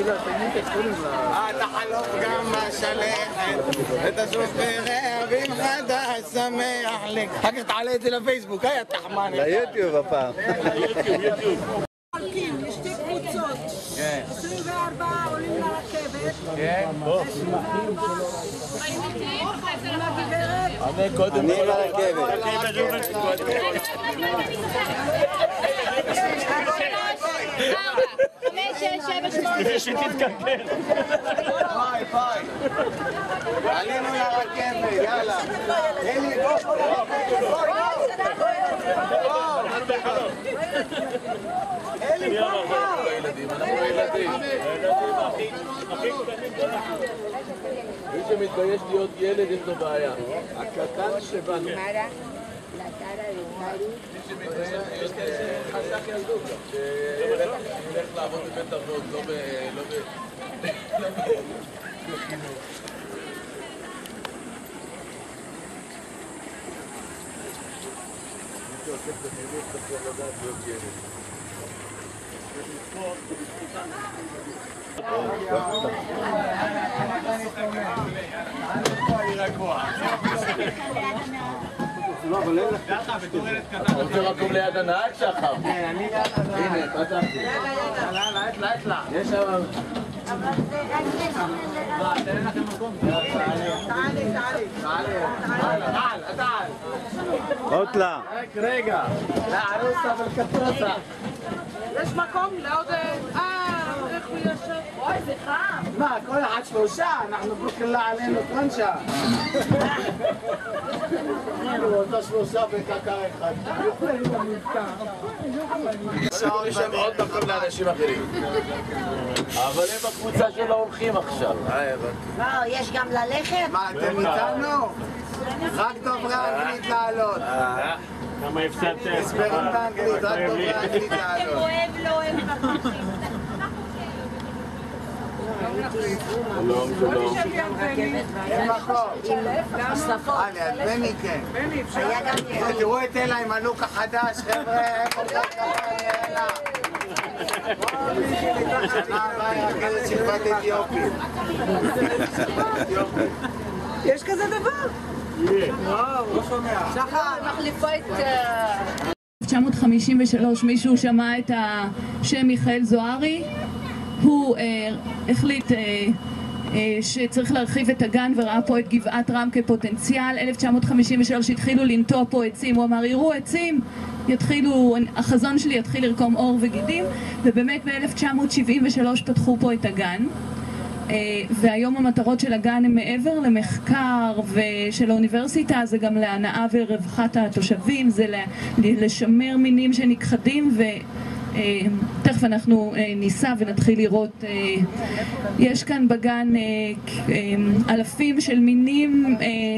אתה חלוף גם בשלכת, ותשוב ברעבים חדש שמח לי. אחר כך תעלה את זה לפייסבוק, היה תחמן. ליוטיוב הפעם. ליוטיוב. יש שתי קבוצות, 24 עולים לרכבת, 24 באים איתי, עם הגברת. אני ברכבת. 5, 6, 7, 8. לפני שתתקלקל. ביי. עלינו לרכבת, יאללה. אלי, בוא. אלי, בוא. ילדים. מי שמתבייש להיות ילד יש לו בעיה. הקטן שבנו. מי שמתבייש להיות חסך ילדות. שהולך לעבוד בבית אבות, לא ב... שעוסק בחינוך צריך לדעת להיות ילד. אתה רוצה מקום ליד הנהג שחר? הנה, פתחתי. יש שם... תן לכם מקום. תעלי. רוטלה. רגע, לערוסה ולקטרוסה. יש מקום לעוד... איך הוא יושב? אוי, זה חם. מה, כל אחד 3? אנחנו כולה עלינו קונשה. כאילו, אותה 3 וקקה אחד. יש שם עוד מקום לאנשים אחרים. אבל הם בקבוצה של האורחים עכשיו. יש גם ללכת? מה, אתם איתנו? רק דוברי אנגלית לעלות. כמה הפסדתם? הסברים באנגלית, רק דוברי אנגלית לעלות. אוהב, לא אוהב בפרחים. שלום. אין מקום. ליד בני כן. תראו את אלה עם הלוק החדש, חבר'ה, איפה זה אלה? שנה הבאה היא רכזת שכבת אתיופית. יש כזה דבר? לא שומע. שחר, מחליפה את... 1953 מישהו שמע את השם מיכאל זוהרי, הוא החליט שצריך להרחיב את הגן וראה פה את גבעת רם כפוטנציאל. 1953 התחילו לנטוע פה עצים, הוא אמר יראו עצים, החזון שלי יתחיל לרקום עור וגידים, ובאמת ב-1973 פתחו פה את הגן. והיום המטרות של הגן הם מעבר למחקר ושל האוניברסיטה, זה גם להנאה ורווחת התושבים, זה לשמר מינים שנכחדים, ותכף אנחנו ניסע ונתחיל לראות. יש כאן בגן אלפים של מינים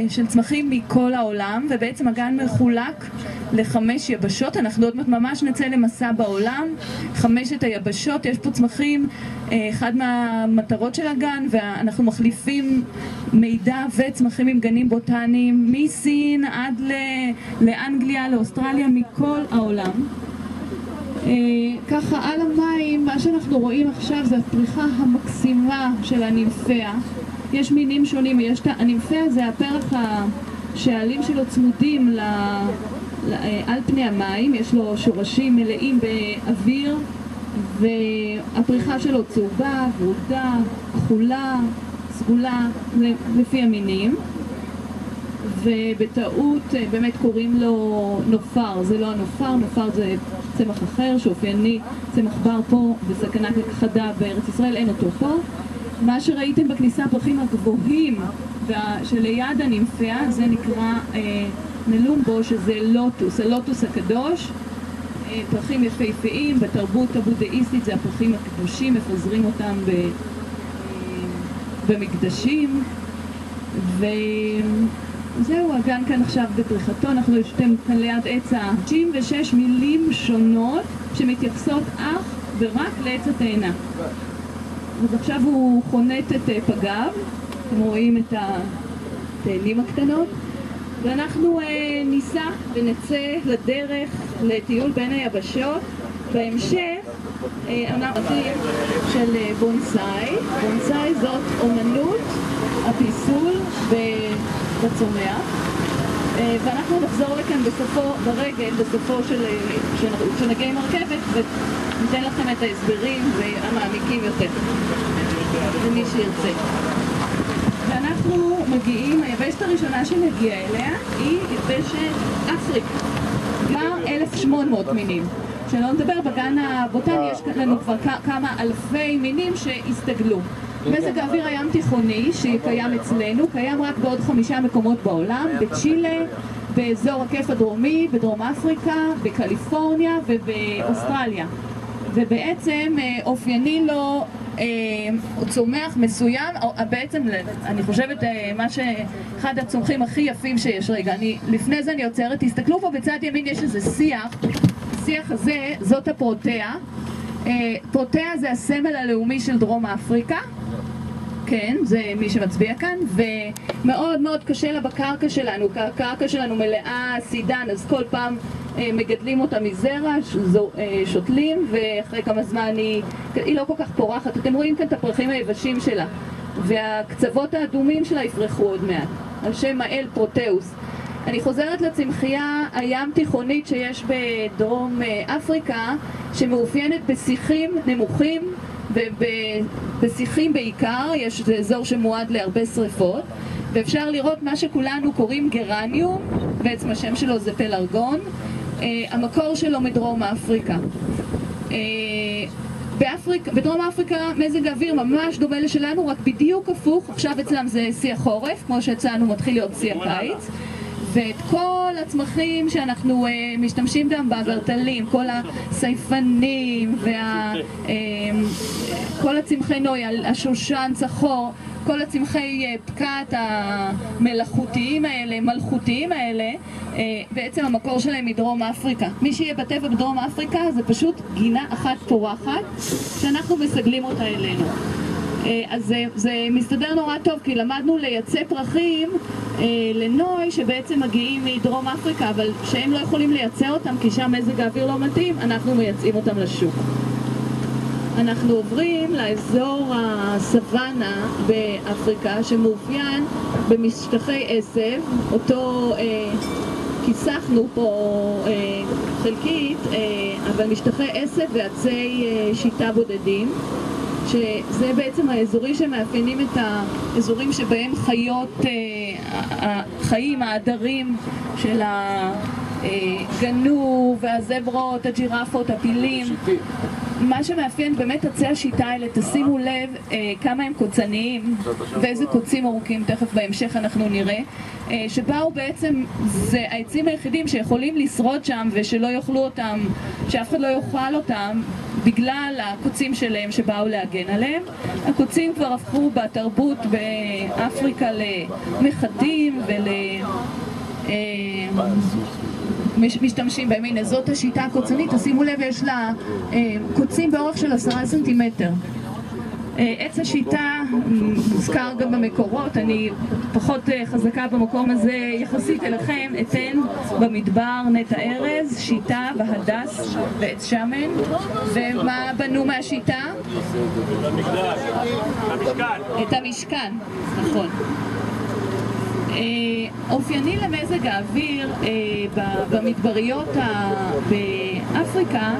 של צמחים מכל העולם, ובעצם הגן מחולק ל5 יבשות. אנחנו עוד ממש נצא למסע בעולם, 5 היבשות. יש פה צמחים, אחד מהמטרות של הגן, ואנחנו מחליפים מידע וצמחים עם גנים בוטניים מסין עד לאנגליה, לאוסטרליה, מכל העולם. ככה על המים, מה שאנחנו רואים עכשיו זה הפריחה המקסימה של הנימפאה. יש מינים שונים, הנימפאה זה הפרח שהעלים שלו צמודים על פני המים, יש לו שורשים מלאים באוויר, והפריחה שלו צהובה, ורודה, כחולה, סגולה, לפי המינים. ובטעות באמת קוראים לו נופר, זה לא הנופר, נופר זה צמח אחר שאופייני, צמח בר פה בסכנת הכחדה בארץ ישראל, אין אותו פה. מה שראיתם בכניסה, הפרחים הגבוהים שליד הנימפאה, זה נקרא מלומבו, שזה לוטוס, הלוטוס הקדוש. פרחים יפהפיים, בתרבות הבודהיסטית זה הפרחים הקדושים, מפזרים אותם במקדשים. וזהו, הגן כאן עכשיו בפריחתו, אנחנו יושבים כאן ליד עץ 96 מילים שונות שמתייחסות אך ורק לעץ התאנה. אז עכשיו הוא חונט את פגיו, אתם רואים את התאנים הקטנות, ואנחנו ניסע ונצא לדרך לטיול בין היבשות. בהמשך הנרטיב של בונסאי. בונסאי זאת אומנות הפיסול בצומח. ואנחנו נחזור לכאן ברגל, בסופו כשנגיע עם הרכבת, וניתן לכם את ההסברים והמעמיקים יותר, למי שירצה. ואנחנו מגיעים, היבשת הראשונה שנגיע אליה היא יבשת אפריקה. כבר 1,800 מינים. שלא נדבר, בגן הבוטני יש לנו כבר כמה אלפי מינים שהסתגלו. מזג האוויר הים תיכוני שקיים אצלנו, קיים רק בעוד 5 מקומות בעולם, בצ'ילה, באזור הכיף הדרומי, בדרום אפריקה, בקליפורניה ובאוסטרליה. ובעצם אופייני לו צומח מסוים, בעצם אני חושבת אחד הצומחים הכי יפים שיש. רגע, לפני זה אני עוצרת, תסתכלו פה בצד ימין יש איזה שיח, השיח הזה זאת הפרוטאה. פרוטאה זה הסמל הלאומי של דרום אפריקה, כן, זה מי שמצביע כאן, ומאוד מאוד קשה לה בקרקע שלנו, הקרקע שלנו מלאה סידן, אז כל פעם מגדלים אותה מזרע, שותלים, ואחרי כמה זמן היא לא כל כך פורחת. אתם רואים כאן את הפרחים היבשים שלה, והקצוות האדומים שלה יפרחו עוד מעט, על שם מאל פרוטאוס. אני חוזרת לצמחייה הים תיכונית שיש בדרום אפריקה, שמאופיינת בשיחים נמוכים ובשיחים בעיקר. יש אזור שמועד להרבה שריפות, ואפשר לראות מה שכולנו קוראים גרניום, בעצם השם שלו זה פלרגון. המקור שלו מדרום אפריקה. בדרום אפריקה מזג האוויר ממש דומה לשלנו, רק בדיוק הפוך. עכשיו אצלם זה שיא החורף, כמו שאצלנו מתחיל להיות שיא הקיץ. ואת כל הצמחים שאנחנו משתמשים גם באגרטלים, כל הסייפנים כל הצמחי נוי, השושן, צחור, כל הצמחי פקעת המלאכותיים האלה, בעצם המקור שלהם מדרום אפריקה. מי שיהיה בטבע בדרום אפריקה זה פשוט גינה אחת פורחת שאנחנו מסגלים אותה אלינו. אז זה מסתדר נורא טוב, כי למדנו לייצא פרחים לנוי שבעצם מגיעים מדרום אפריקה, אבל שהם לא יכולים לייצא אותם כי שם מזג האוויר לא מתאים, אנחנו מייצאים אותם לשוק. אנחנו עוברים לאזור הסוואנה באפריקה שמאופיין במשטחי עשב, אותו כיסחנו פה חלקית, אבל משטחי עשב ועצי שיטה בודדים, שזה בעצם האזורים שמאפיינים את האזורים שבהם חיים העדרים של הגנו והזברות, הג'ירפות, הפילים. מה שמאפיין באמת עצי השיטה האלה, תשימו לב כמה הם קוצניים ואיזה קוצים ארוכים, תכף בהמשך אנחנו נראה, שבאו בעצם, זה העצים היחידים שיכולים לשרוד שם ושלא יאכלו אותם, שאף אחד לא יאכל אותם בגלל הקוצים שלהם שבאו להגן עליהם. הקוצים כבר הפכו בתרבות באפריקה למחטים משתמשים בהם. הנה, זאת השיטה הקוצנית, תשימו לב, יש לה קוצים באורך של 10 סנטימטר. עץ השיטה מוזכר גם במקורות, אני פחות חזקה במקום הזה יחסית אליכם, אתן במדבר, נטע ארז, שיטה והדס ועץ שמן. ומה בנו מהשיטה? את המשכן, נכון. אופייני למזג האוויר במדבריות באפריקה,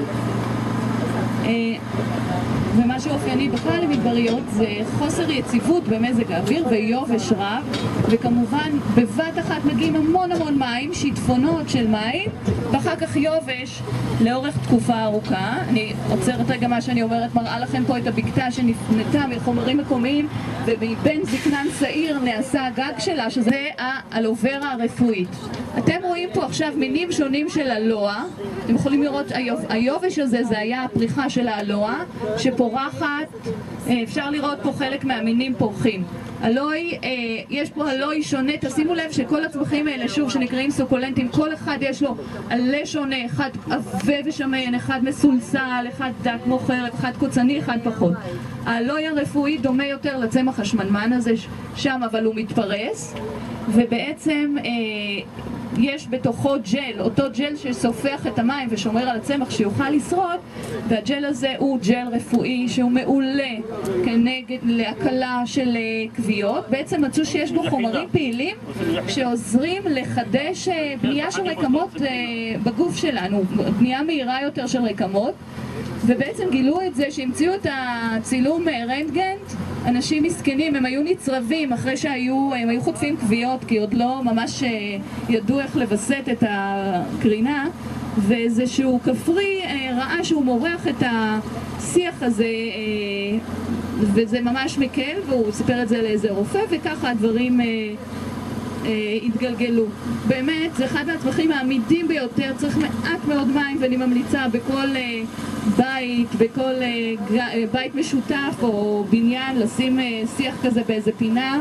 ומה שאופייני בכלל למדבריות זה חוסר יציבות במזג האוויר ויובש רב, וכמובן בבת אחת מגיעים המון מים, שיטפונות של מים, ואחר כך יובש לאורך תקופה ארוכה. אני עוצרת רגע מה שאני אומרת, מראה לכם פה את הבקתה שנפנתה מחומרים מקומיים, ומבין זקנן שעיר נעשה הגג שלה, שזה האלוברה הרפואית. אתם רואים פה עכשיו מינים שונים של אלוה. אתם יכולים לראות, היובש הזה זה היה הפריחה של האלוה שפורחת. אפשר לראות פה חלק מהמינים פורחים. אלוי, יש פה אלוי שונה, תשימו לב שכל הצמחים האלה, שוב, שנקראים סוקולנטים, כל אחד יש לו עלה שונה, אחד עבה ושמן, אחד מסולסל, אחד דק מוכר, אחד קוצני, אחד פחות. האלוי הרפואי דומה יותר לצמח השמנמן הזה שם, אבל הוא מתפרס, ובעצם יש בתוכו ג'ל, אותו ג'ל שסופח את המים ושומר על הצמח שיוכל לשרוד, והג'ל הזה הוא ג'ל רפואי שהוא מעולה כנגד להקלה של כוויות. בעצם מצאו שיש בו חומרים פעילים שעוזרים לחדש בנייה של רקמות בגוף שלנו, בנייה מהירה יותר של רקמות, ובעצם גילו את זה שהמציאו את הצילום רנטגן. אנשים מסכנים, הם היו נצרבים אחרי הם היו חוטפים כוויות, כי עוד לא ממש ידעו איך לבסט את הקרינה, ואיזשהו כפרי ראה שהוא מורח את השיח הזה, וזה ממש מקל, והוא סיפר את זה לאיזה רופא, וככה הדברים התגלגלו. באמת, זה אחד מהצמחים העמידים ביותר, צריך מעט מאוד מים, ואני ממליצה בכל בכל בית משותף או בניין לשים שיח כזה באיזה פינה.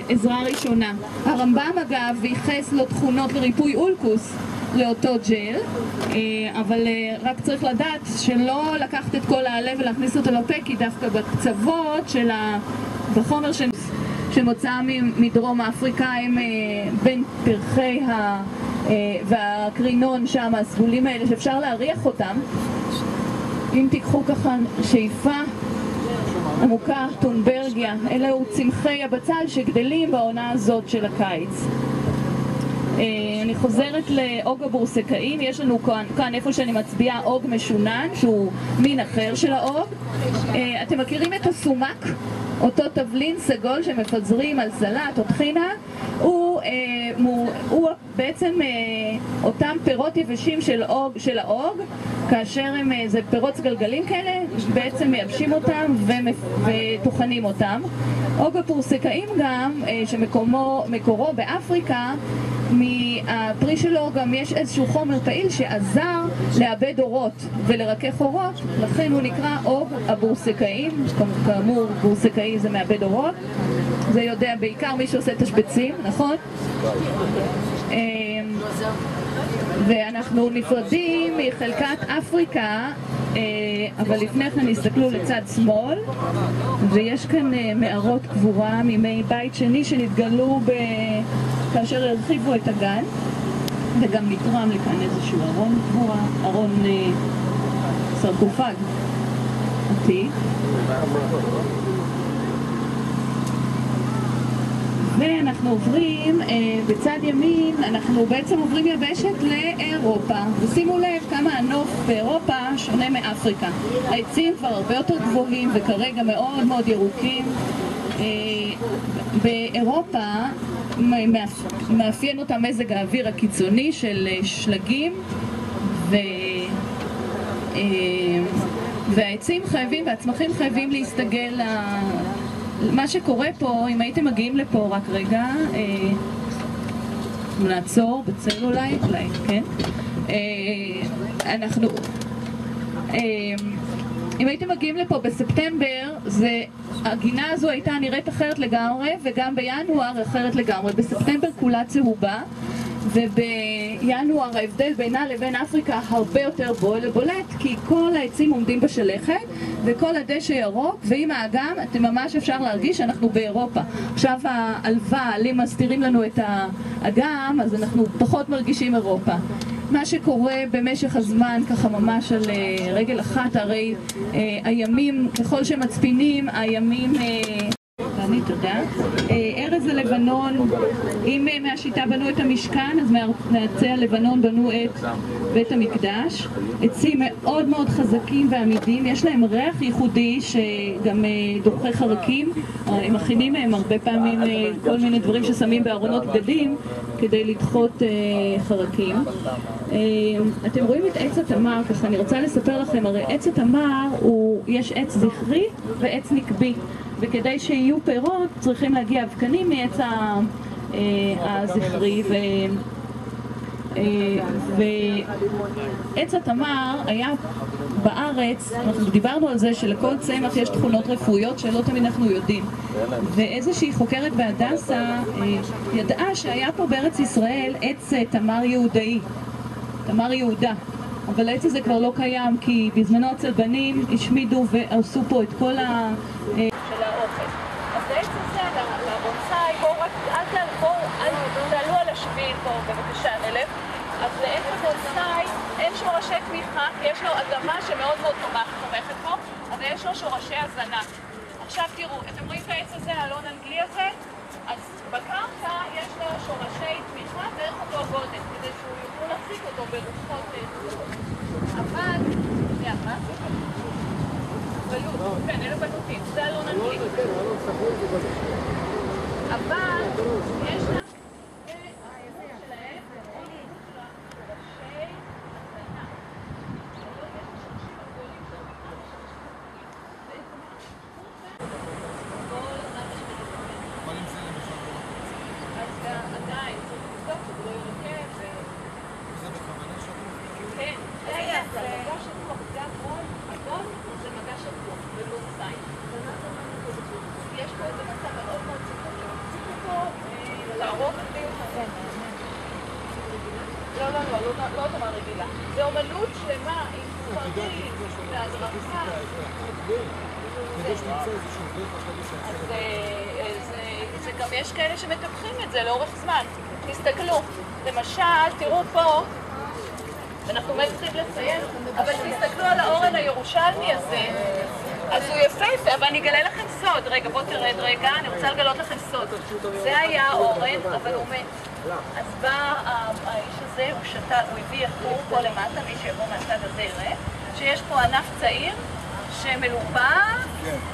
עזרה ראשונה. הרמב"ם אגב ייחס לו תכונות לריפוי אולקוס לאותו ג'ל, אבל רק צריך לדעת שלא לקחת את כל העלה ולהכניס אותו לפה, כי דווקא בקצוות בחומר שמוצא מדרום אפריקה הם בין פרחי והקרינון שם, הסגולים האלה שאפשר להריח אותם. אם תיקחו ככה שאיפה עמוקה, טונברגיה, אלו צמחי הבצל שגדלים בעונה הזאת של הקיץ. אני חוזרת לאוג הבורסקאים. יש לנו כאן איפה שאני מצביעה אוג משונן שהוא מין אחר של האוג. אתם מכירים את הסומק? אותו תבלין סגול שמפזרים על סלט או טחינה, הוא בעצם אותם פירות יבשים של האוג, כאשר זה פירות גלגלים כאלה, בעצם מייבשים אותם וטוחנים אותם. אוג הפורסקאים גם, שמקורו באפריקה, מהפרי שלו גם יש איזשהו חומר פעיל שעזר לאבד אורות ולרכך אורות, לכן הוא נקרא אוג הבורסקאים. כאמור, בורסקאי זה מאבד אורות, זה יודע בעיקר מי שעושה תשבצים, נכון? ואנחנו נפרדים מחלקת אפריקה, אבל לפני כן נסתכלו לצד שמאל, ויש כאן מערות קבורה מימי בית שני שנתגלו כאשר הרחיבו את הגן, וגם נתרם לכאן איזשהו ארון קבורה, ארון סרקופג עתיק. ואנחנו עוברים בצד ימין, אנחנו בעצם עוברים יבשת לאירופה, ושימו לב כמה הנוף באירופה שונה מאפריקה. העצים כבר הרבה יותר גבוהים וכרגע מאוד מאוד ירוקים. באירופה מאפיין אותה מזג האוויר הקיצוני של שלגים, והעצים חייבים והצמחים חייבים להסתגל מה שקורה פה. אם הייתם מגיעים לפה רק רגע, נעצור בצל אולי, כן? אם הייתם מגיעים לפה בספטמבר, הגינה הזו הייתה נראית אחרת לגמרי, וגם בינואר אחרת לגמרי. בספטמבר כולה צהובה, ובינואר ההבדל בינה לבין אפריקה הרבה יותר בולט, כי כל העצים עומדים בשלכת וכל הדשא ירוק, ועם האגם אתם ממש אפשר להרגיש שאנחנו באירופה. עכשיו העלים מסתירים לנו את האגם, אז אנחנו פחות מרגישים אירופה. מה שקורה במשך הזמן, ככה ממש על רגל אחת, הרי הימים, ככל שמצפינים, הימים... תודה. ארז הלבנון, אם מהשיטה בנו את המשכן, אז מעצי הלבנון בנו את בית המקדש. עצים מאוד מאוד חזקים ועמידים, יש להם ריח ייחודי שגם דוחה חרקים. הם מכינים מהם הרבה פעמים כל מיני דברים ששמים בארונות בגדים כדי לדחות חרקים. אתם רואים את עץ התמר, ככה אני רוצה לספר לכם, הרי עץ התמר יש עץ זכרי ועץ נקבי, וכדי שיהיו פירות צריכים להגיע אבקנים מעץ הזכרי, ועץ התמר היה בארץ, אנחנו דיברנו על זה שלכל צמח יש תכונות רפואיות שלא תמיד אנחנו יודעים, ואיזושהי חוקרת בהדסה ידעה שהיה פה בארץ ישראל עץ תמר יהודאי, תמר יהודה, אבל העץ הזה כבר לא קיים כי בזמנו הצלבנים השמידו ועשו פה את כל של האוכל. אז העץ הזה, לבונסאי, בואו תעלו על השביל פה, בבקשה, נלך. אז לעץ הבונסאי אין שורשי תמיכה, כי יש לו אדמה שמאוד מאוד תומכת פה, אבל יש לו שורשי הזנה. עכשיו תראו, אתם רואים את העץ הזה, האלון האנגלי הזה? אז בקרקע יש לו שורשי תמיכה דרך אותו גודל, כדי שהוא יוכלו להחזיק אותו ברוחות גדולות. אבל, מה? בלוט, כן, אלה בלוטים, זה אלון אנגלי. אבל, יש לה... לא תאמה רגילה. זה אומנות שלמה עם ספרים והדרכה. זה גם יש כאלה שמטפחים את זה לאורך זמן. תסתכלו, למשל, תראו פה, אנחנו באמת צריכים לציין, אבל תסתכלו על האורן הירושלמי הזה, אז הוא יפהפה, אבל אני אגלה לכם סוד. רגע, בוא תרד רגע, אני רוצה לגלות לכם סוד. זה היה האורן, אבל הוא מת. אז בא האיש הזה, הוא הביא יחור פה למטה, מי שיבוא מהצד הזה יראה, שיש פה ענף צעיר שמלובע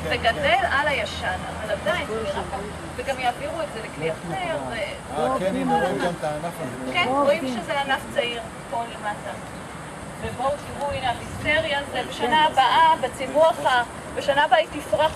וגדל על הישן, אבל עדיין זה נראה פה, וגם יעבירו את זה לכלי אחר. כן, הנה, רואים גם את הענף הזה. כן, רואים שזה ענף צעיר פה למטה. ובואו תראו, הנה הליסטריה זה בשנה הבאה, בצימוח, בשנה הבאה היא תפרח.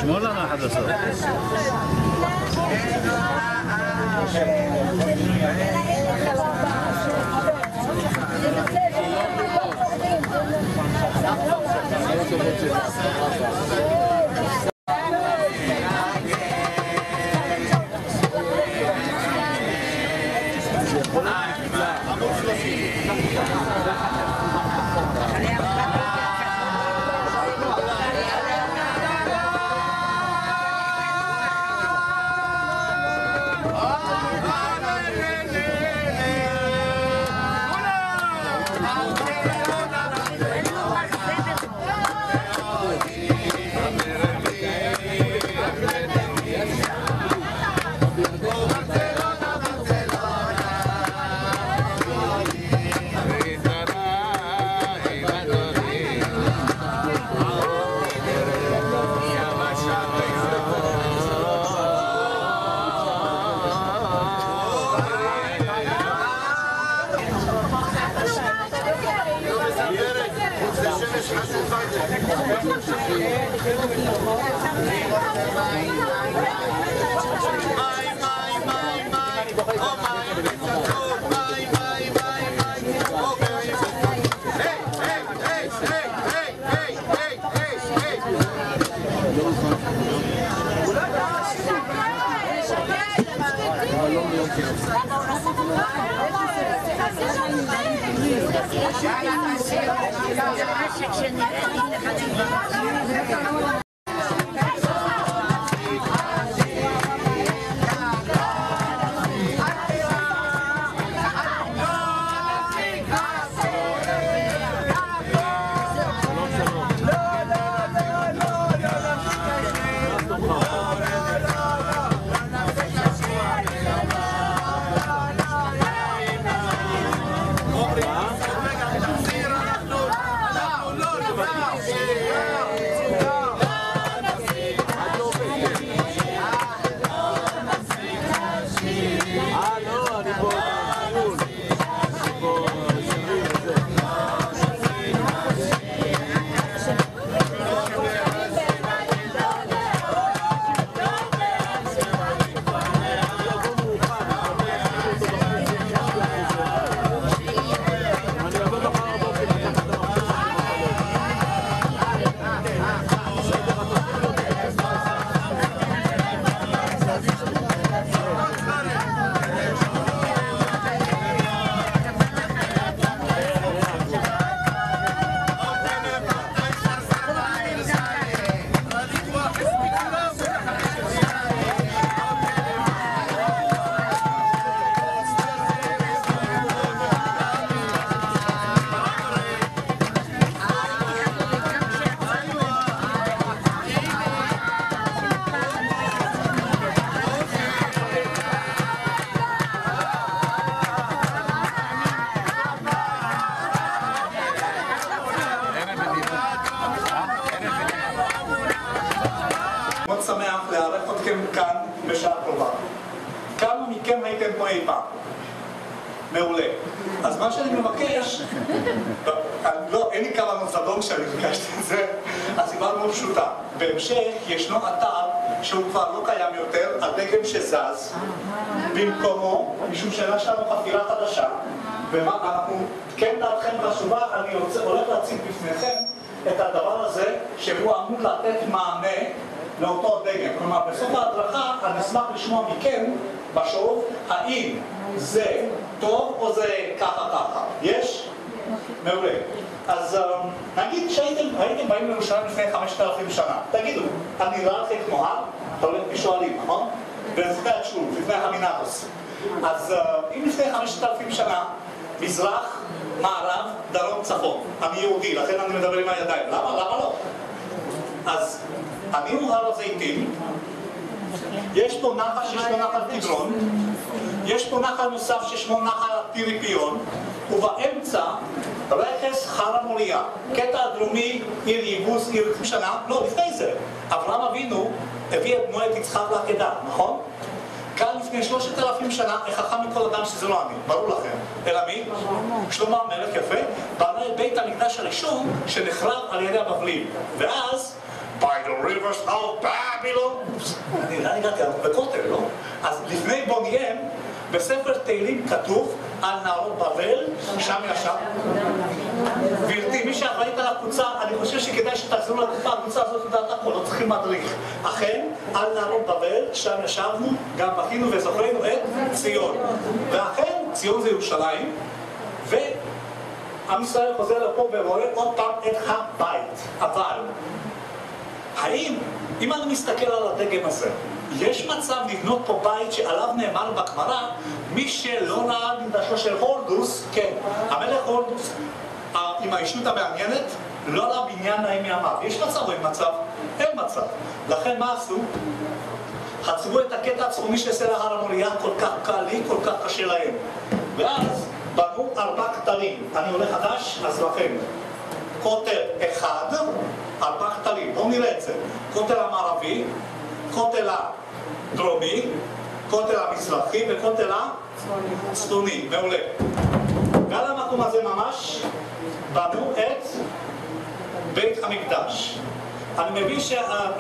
שמור לנו אחד הסוף. מכם כאן בשעה קרובה? כמה מכם הייתם פה אי פעם? מעולה. אז מה שאני מבקש, לא, אין לי כוונות זדון כשאני ביקשתי את זה, הסיבה מאוד פשוטה. בהמשך ישנו אתר שהוא כבר לא קיים יותר, הדגם שזז במקומו, משום שאלה שלנו חפירה חדשה, ואנחנו, כן דעתכם חשובה, אני הולך להציג בפניכם את הדבר הזה, שהוא אמור לתת מענה לאותו דגם. כלומר, בסוף ההדרכה אני אשמח לשמוע מכם בשוב, האם זה טוב או זה ככה. יש? מעולה. אז נגיד שהייתם באים לירושלים לפני 5,000 שנה. תגידו, אני נראה לכם כמו הר? אתה הולך בשואלים, נכון? ולפני התשוב, לפני המינטוס. אז אם לפני 5,000 שנה, מזרח, מערב, דרום, צפון. אני יהודי, לכן אני מדבר עם הידיים. למה לא? אז אני הוא הר הזיתים, יש פה נחל ששמו נחל קדרון, יש פה נחל נוסף ששמו נחל פיריפיון, ובאמצע רכס חר המוריה, קטע הדרומי, עיר יבוס, עיר שנה, לא, לפני זה. אברהם אבינו הביא את בנו את יצחק לעקדה, נכון? כאן לפני 3,000 שנה, החכם מכל אדם שזה לא אני, ברור לכם. אלא מי? שלמה המלך, יפה, בנה את בית המקדש הראשון שנחרב על ידי הבבלים. ואז by the rivers of Babylon. אני הגעתי בכותל, לא? אז לפני בוניהם, בספר תהילים כתוב על נהרות בבל, שם ישב. גברתי, מי שאחראית על הקבוצה, אני חושב שכדאי שתחזרו לקופה, הקבוצה הזאת יודעת הכל, לא צריכים מדריך. אכן, על נהרות בבל, שם ישבנו, גם בכינו וזוכרנו את ציון. ואכן, ציון זה ירושלים, ועם ישראל חוזר לפה ורואה עוד פעם את הבית. אבל האם, אם אני מסתכל על הדגם הזה, יש מצב לבנות פה בית שעליו נאמר בגמרא, מי שלא ראה מקדשו של הורדוס, כן, המלך הורדוס, עם האישות המעניינת, לא ראה בניין נעים מימיו. יש מצב או אין מצב? אין מצב. לכן מה עשו? חצבו את הקטע הצפוני של סלע הר המוריה, כל כך קל לי, כל כך קשה להם. ואז בנו 4 כתרים. אני עולה חדש, אז לכם. כותל אחד, 4 כתרים, בואו נראה את זה. כותל המערבי, כותל הדרומי, כותל המזרחי וכותל הצפוני. מעולה. ועל המקום הזה ממש בנו את בית המקדש. אני מבין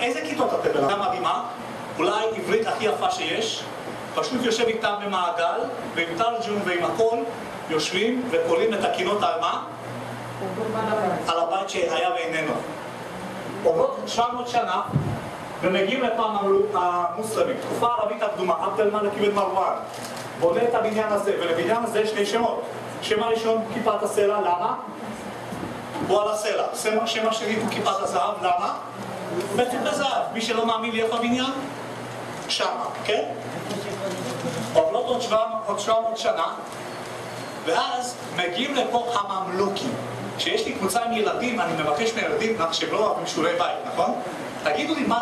איזה כיתות אתם בלדה מדהימה, אולי עברית הכי יפה שיש, פשוט יושב איתם במעגל, ועם תרג'ום ועם הכל, יושבים וקוראים את הקינות על מה? על הבית שהיה ואיננו. עוברות 700 שנה ומגיעים לפעם המוסלמים, תקופה הערבית הקדומה, עבד אל-מלך אבן מרואן, בונה את הבניין הזה, ולבניין הזה יש 2 שמות. שם הראשון כיפת הסלע, למה? הוא על הסלע. שם השני הוא כיפת הזהב, למה? בית הזהב. מי שלא מאמין לי איפה הבניין? שמה, כן? עוברות עוד 700 שנה, ואז מגיעים לפה הממלוכים. כשיש לי קבוצה עם ילדים, אני מבקש מהילדים שהם לא אוהבים שיעורי בית, נכון? תגידו לי מה,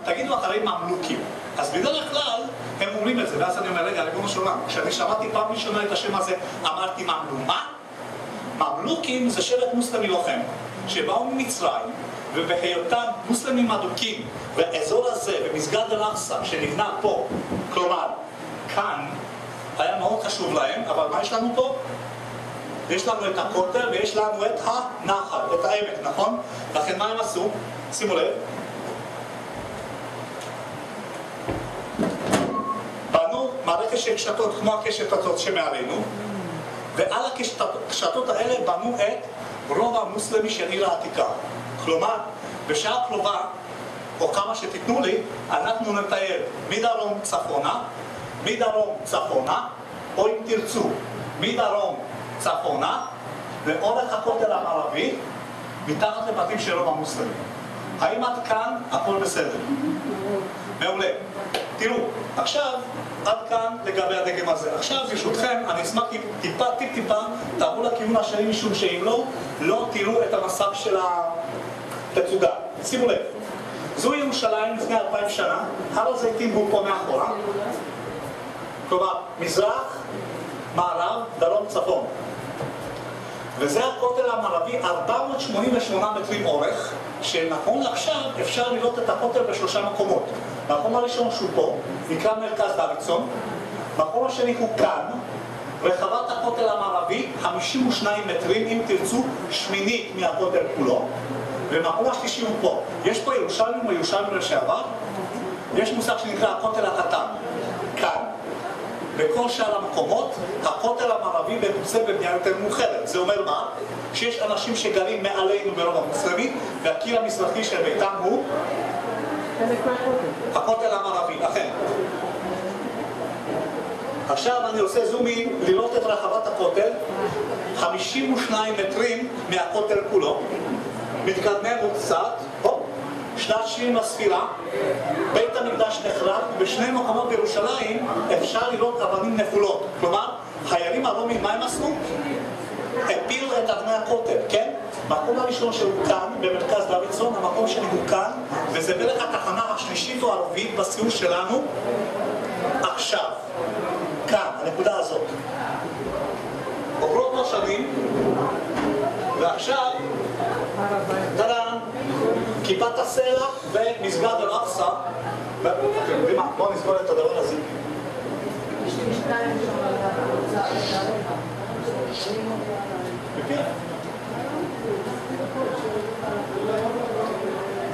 תגידו אחרי ממלוכים. אז בדרך כלל הם אומרים את זה, ואז אני אומר, רגע, ריבונו של עולם, כשאני שמעתי פעם ראשונה את השם הזה, אמרתי מה? ממלוכים זה שבט מוסלמי לוחם, שבאו ממצרים, ובהיותם מוסלמים אדוקים, והאזור הזה, במסגד אל-אקצא, שנבנה פה, כלומר, כאן, היה מאוד חשוב להם, אבל מה יש לנו פה? יש לנו את הכותל ויש לנו את הנחל, את העמק, נכון? לכן מה הם עשו? שימו לב. בנו מערכת של קשתות כמו הקשת הזאת שמעלינו, ועל הקשתות האלה בנו את רוב המוסלמי של עיר העתיקה. כלומר, בשעה קרובה, או כמה שתיתנו לי, אנחנו נתאר מדרום צפונה, או אם תרצו, מדרום צפונה, ואורך הכותל המערבי, מתחת לבתים של רוב המוסלמים. האם עד כאן הכל בסדר? מעולה. תראו, עכשיו, עד כאן לגבי הדגם הזה. עכשיו, ברשותכם, אני אשמח טיפה תעברו לכיוון השני, משום שאם לא תראו את המסך של התצוגה. שימו לב, זו ירושלים לפני 2000 שנה, הר הזיתים הוא פה מאחורה, כלומר, מזרח, מערב, דרום, צפון. וזה הכותל המערבי, 488 מטרים אורך, שנכון לעכשיו אפשר לראות את הכותל בשלושה מקומות. המקום הראשון שהוא פה, נקרא מרכז דוידסון, המקום השני הוא כאן, רחבת הכותל המערבי, 52 מטרים, אם תרצו, שמינית מהכותל כולו, ומקום השלישי הוא פה. יש פה ירושלים או ירושלים לשעבר, יש מושג שנקרא הכותל הקטן, כאן. בכל שאר המקומות, הכותל המערבי מבוצע בבנייה יותר מאוחרת. זה אומר מה? שיש אנשים שגרים מעלינו ברוב המוסלמי, והקיר המזרחי של ביתם הוא הכותל המערבי, אכן. עכשיו אני עושה זומין לראות את רחבת הכותל, 52 מטרים מהכותל כולו, מתקדמם עוד קצת, שנת 70 לספירה, בית המקדש נחרב, ובשני מקומות בירושלים אפשר לראות אבנים נפולות. כלומר, חיילים הרומים, מה הם עשו? הפילו את אבני הכותל, כן? המקום הראשון שהוא כאן, במרכז דוידסון, המקום שלי הוא כאן, וזה בערך התחנה השלישית או הרביעית בסיור שלנו עכשיו, כאן, הנקודה הזאת. עוברות השנים, ועכשיו, תדען, כיפת הסלע ומסגד אל-אקצא. אתם יודעים מה? בואו נסגור את הדבר הזה.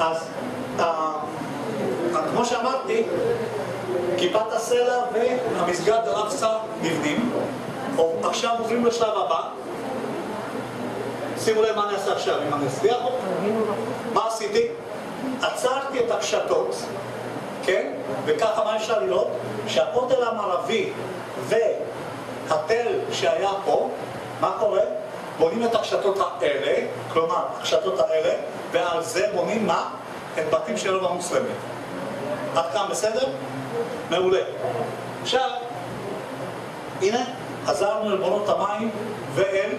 אז כמו שאמרתי, כיפת הסלע והמסגד אל-אקצא נבנים. עכשיו עוברים לשלב הבא. שימו לב מה אני אעשה עכשיו, אם אני אצליח פה. מה עשיתי? עצרתי את הקשתות, כן? וככה מה אפשר לראות? שהכותל המערבי והתל שהיה פה, מה קורה? בונים את הקשתות האלה, כלומר, הקשתות האלה, ועל זה בונים מה? את בתים של רוב המוסלמים. עד כאן בסדר? מעולה. עכשיו, הנה, חזרנו לבונות המים ואל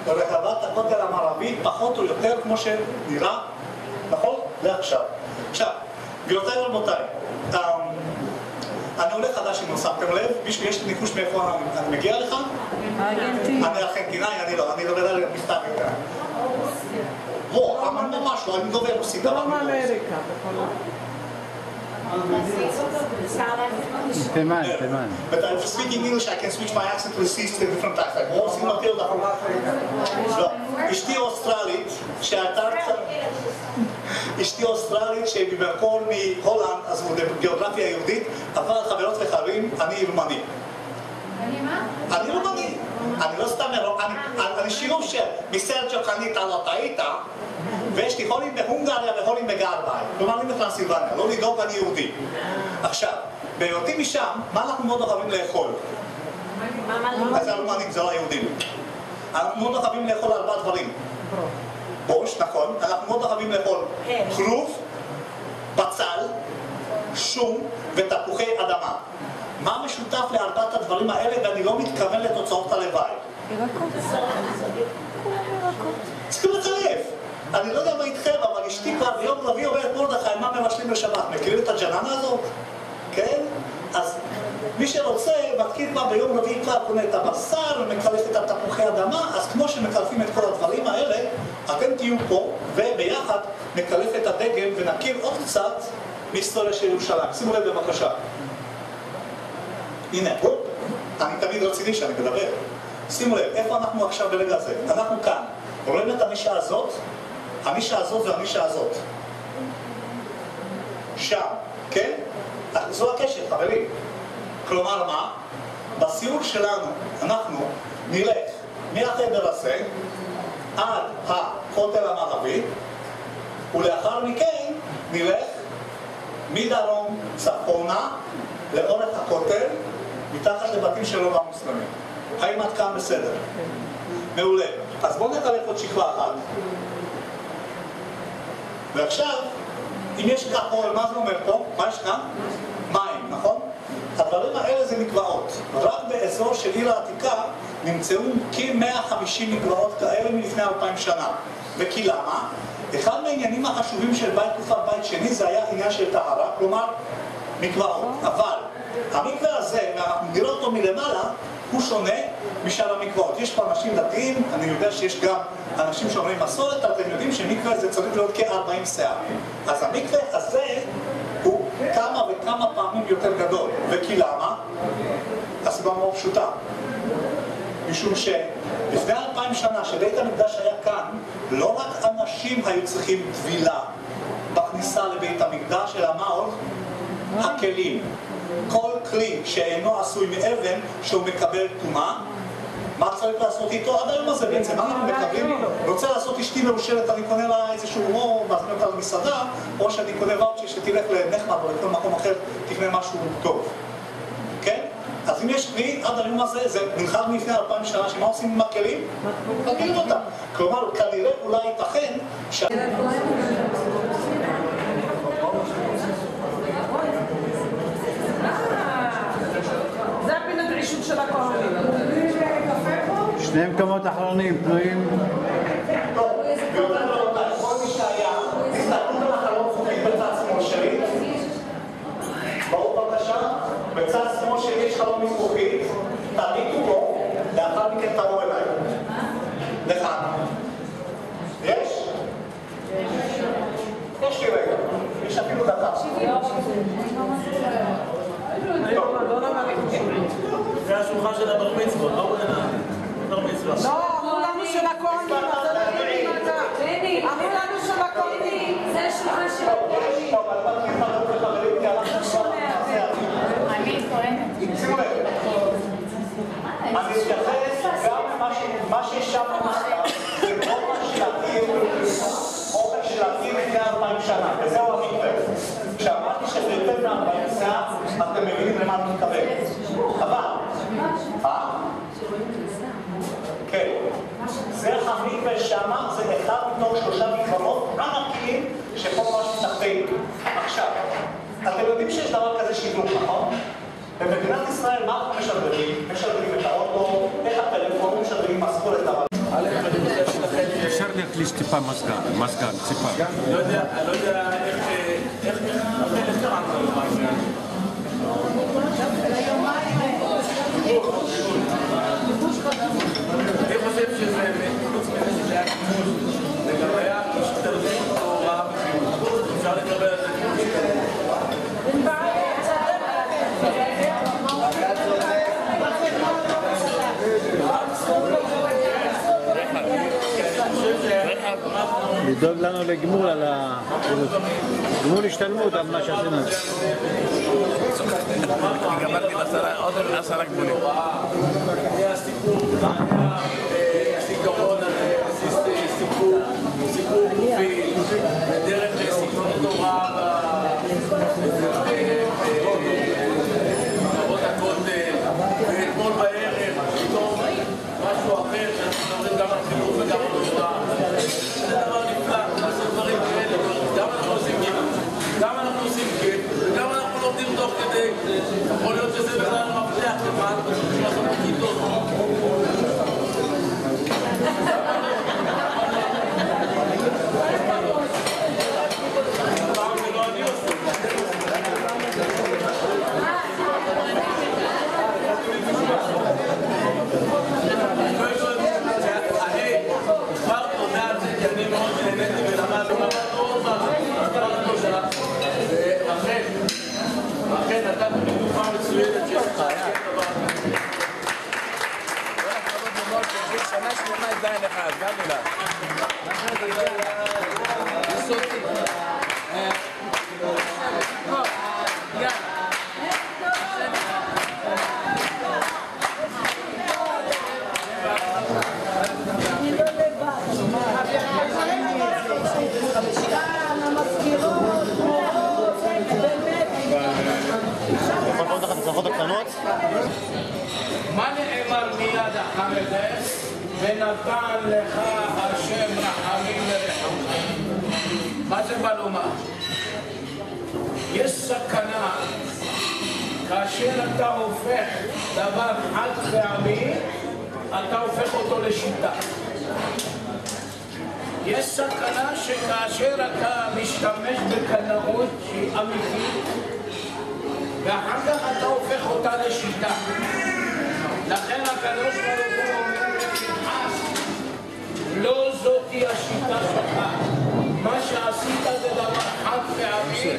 רחבת הכותל המערבי, פחות או יותר כמו שנראה, נכון? לעכשיו. עכשיו, גבירותיי ורבותיי, אני עולה חדש אם לא שמתם לב, מישהו יש ניחוש מאיפה אני מגיע לך? אני ארגנטינאי, אני לא, אני מדבר על מכתב יותר. לא, אבל ממש לא, אני דובר רוסית. דרום אמריקה. תימן, תימן. But I'm speaking English, I can switch my accent to the different types. Like, לא עושים אותי עוד אחר. לא, אשתי אוסטרלית, אשתי אוסטרלית שבמקור מהולנד, אז הוא גיאוגרפיה יהודית, אבל חברות וחברים, אני רומני. אני מה? אני רומני. אני לא סתם רומני, אני שילוב של מסרג'ו קנית על הטאיטה, ויש לי הולים בהונגריה והולים בגרבאי. כלומר, אני בטרנסילבניה, לא לדאוג, אני יהודי. עכשיו, בהיותי משם, מה אנחנו מאוד אוהבים לאכול? אז הרומנים, זה לא היהודים. אנחנו מאוד אוהבים לאכול 4 דברים. בוש, נכון. אנחנו מאוד אוהבים לאכול כרוב, בצל, שום ותפוחי אדמה. מה משותף ל4 הדברים האלה, ואני לא מתכוון לתוצאות הלוואי? ירקות. צריכים לצלף. אני לא יודע מה איתכם, אבל אשתי כבר ביום רביעי אומרת מרדכי, מה מבשלים לשבת? מכירים את הג'ננה הזאת? כן? אז מי שרוצה, מתקיד כבר ביום רביעי כבר קונה את הבשר ומקלף את התפוחי אדמה, אז כמו שמקלפים את כל הדברים האלה, אתם תהיו פה וביחד נקלף את הדגל ונכיר עוד קצת מהיסטוריה של ירושלים. שימו לב בבקשה. הנה, אני תמיד רציני שאני מדבר. שימו לב, איפה אנחנו עכשיו ברגע הזה? אנחנו כאן. רואים את הנישה הזאת? הנישה הזאת והנישה הזאת. שם, כן? זו הקשר, חברים. כלומר מה? בסיור שלנו אנחנו נלך מהחדר הזה עד הכותל המערבי, ולאחר מכן נלך מדרום צפונה לאורך הכותל, מתחת לבתים של רוב המוסלמים. האם עד כאן בסדר? מעולה. אז בואו נקלף עוד שכבה אחת. ועכשיו, אם יש כחול, מה זה אומר פה? מה יש כאן? מים, נכון? הדברים האלה זה מקוואות. רק באזור של עיר העתיקה נמצאו כ-150 מקוואות כאלה מלפני 2000 שנה. וכי למה? אחד מהעניינים החשובים של בית תקופת בית שני זה היה עניין של טהרה, כלומר, מקוואות, אבל המקווה הזה, ואנחנו נראה אותו מלמעלה, הוא שונה משאר המקוואות. יש פה אנשים דתיים, אני יודע שיש גם אנשים שאומרים מסורת, אתם יודעים שמקווה הזה צריך להיות כ-40 סאה. אז המקווה הזה הוא כמה וכמה פעמים יותר גדול. וכי למה? הסיבה מאוד פשוטה. משום שלפני 2000 שנה שבית המקדש היה כאן, לא רק אנשים היו צריכים טבילה בכניסה לבית המקדש, אלא מה עוד? הכלים. כל כלי שאינו עשוי מאבן שהוא מקבל טומאה, מה צריך לעשות איתו? עד היום הזה בעצם, מה אנחנו מקבלים? רוצה לעשות אשתי מאושרת, אני קונה לה איזשהו או מזמין אותה למסעדה, או שאני קונה ואוצ'ר שתלך לנחמד או לכל מקום אחר, תקנה משהו טוב. כן? אז אם יש כלי, עד היום הזה, זה נלחד מלפני 2000 שנה, שמה עושים עם הכלים? מגלים אותם. כלומר, כנראה אולי ייתכן ש... זה הפינת רשות של הכהנים. שני מקומות אחרונים פנויים. טוב, ויותר רבותיי, כל מי שהיה, תסתכלו על החלום חוקית בצד שמאל שלי. ברור בבקשה, בצד שמאל שלי יש חלום מזרוחית, תעמידו בו, לאחר מכן תראו אליי. לכאן. יש? יש לי רגע, יש אפילו דקה. זה השולחן של הבר מצוות, לא בננה. בר מצוות. לא, אמרו לנו של הכהנים, אתה לא יודעים מה זה. אמרו לנו של הכהנים. זה השולחן של הכהנים. טוב, אבל מתחיל חלום וחברים, כי אנחנו אני כהנת. שימו לב. אני אתייחס גם למה ששם מוסתר, זה אוכל שלטים לפני 2000 שנה, וזהו המקווה. כשאמרתי שזה יותר מ-40 שעה, אתם מבינים למה אני מתכוון. אבל, כן, זה המקווה שמה, זה אחד מתוך 3 מקוואות ענקיים שפה ממש מתחתינו. עכשיו, אתם יודעים שיש דבר כזה שיווק, נכון? במדינת ישראל, מה אנחנו משדרים? משדרים את האוטו, את הטלפון, משדרים משכורת אבל... אפשר להקליש טיפה מזגן, טיפה. אני לא יודע איך קראת למזגן. אני חושב שזה חוץ מזה שהיה כיבוש, זה גם היה השתלבות הוראה וחיוב. אפשר לקבל את זה לדאוג לנו לגמול על גמול השתלמות על מה שעשינו. אני גמרתי עוד 10 גמולים. היה סיכרון, סיפור מוביל, בדרך סגנון תורה ברבות הכותל, ואתמול בערב פתאום משהו אחר שאנחנו מדברים גם על חינוך וגם על תורה. זה דבר נפלא, לעשות דברים כאלה, גם אנחנו עושים גם אנחנו עושים כיף, וגם אנחנו לומדים תוך כדי. יכול להיות שזה בכלל המפתח למען, בשביל לעשות בכיתות. לכן נתת לי דוגמה מצוינת שלך. שנה שלמה את דיין אחד, גם מילה. יסודי. מה נאמר מיד אחר זה? ונתן לך השם רחמים ורחמים. מה זה בא לומר? יש סכנה כאשר אתה הופך דבר חד פעמי, אתה הופך אותו לשיטה. יש סכנה שכאשר אתה משתמש בקנאות שהיא אמיתית, ואחר כך אתה הופך אותה לשיטה. לכן הקדוש ברוך הוא אומר לפנחס, לא זאתי השיטה שלך. מה שעשית זה דבר חד פעמי,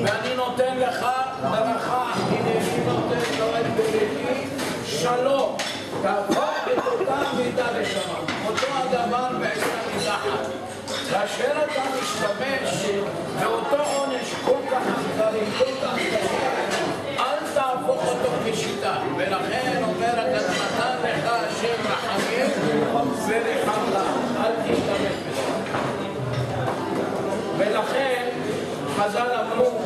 ואני נותן לך ברכה, הנה אני נותן לו את בריתי, שלום, תהפוך את אותה מידה לשמה. אותו הדבר בעצם מתחת. כאשר אתה משתמש באותו עונש כל כך אכזרי, כל כך קשה, אל תהפוך אותו כשיטה. ולכן אומר הקדוש, נתן לך השם רחמים וריחמת, אל תשתמש בזה. ולכן חז"ל אמרו